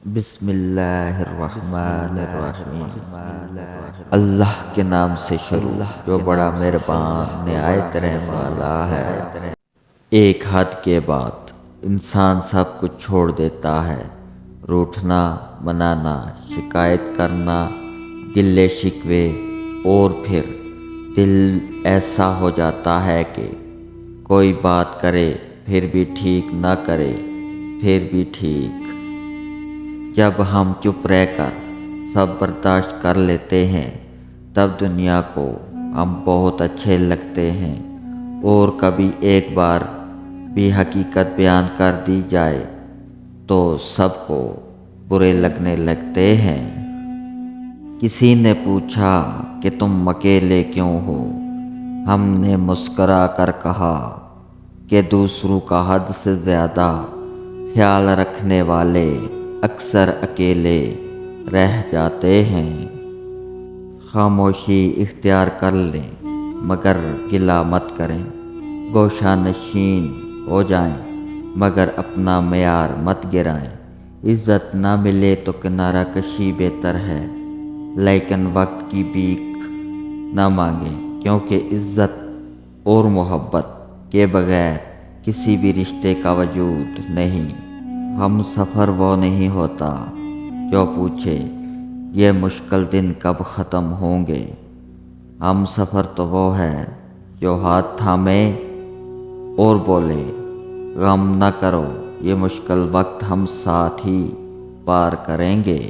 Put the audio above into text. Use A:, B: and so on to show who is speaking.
A: بسم اللہ الرحمن الرحیم۔ اللہ کے نام سے شروع جو بڑا مہربان نہایت رحم والا ہے۔ ایک حد کے بعد انسان سب کچھ چھوڑ دیتا ہے، روٹھنا، منانا، شکایت کرنا، گلے شکوے، اور پھر دل ایسا ہو جاتا ہے کہ کوئی بات کرے پھر بھی ٹھیک نہ کرے پھر بھی ٹھیک۔ جب ہم چپ رہ کر سب برداشت کر لیتے ہیں تب دنیا کو ہم بہت اچھے لگتے ہیں، اور کبھی ایک بار بھی حقیقت بیان کر دی جائے تو سب کو برے لگنے لگتے ہیں۔ کسی نے پوچھا کہ تم اکیلے کیوں ہو؟ ہم نے مسکرا کر کہا کہ دوسروں کا حد سے زیادہ خیال رکھنے والے اکثر اکیلے رہ جاتے ہیں۔ خاموشی اختیار کر لیں مگر گلہ مت کریں، گوشہ نشین ہو جائیں مگر اپنا معیار مت گرائیں۔ عزت نہ ملے تو کنارہ کشی بہتر ہے، لیکن وقت کی بھیک نہ مانگیں، کیونکہ عزت اور محبت کے بغیر کسی بھی رشتے کا وجود نہیں۔ ہم سفر وہ نہیں ہوتا جو پوچھے یہ مشکل دن کب ختم ہوں گے، ہم سفر تو وہ ہے جو ہاتھ تھامے اور بولے غم نہ کرو، یہ مشکل وقت ہم ساتھ ہی پار کریں گے۔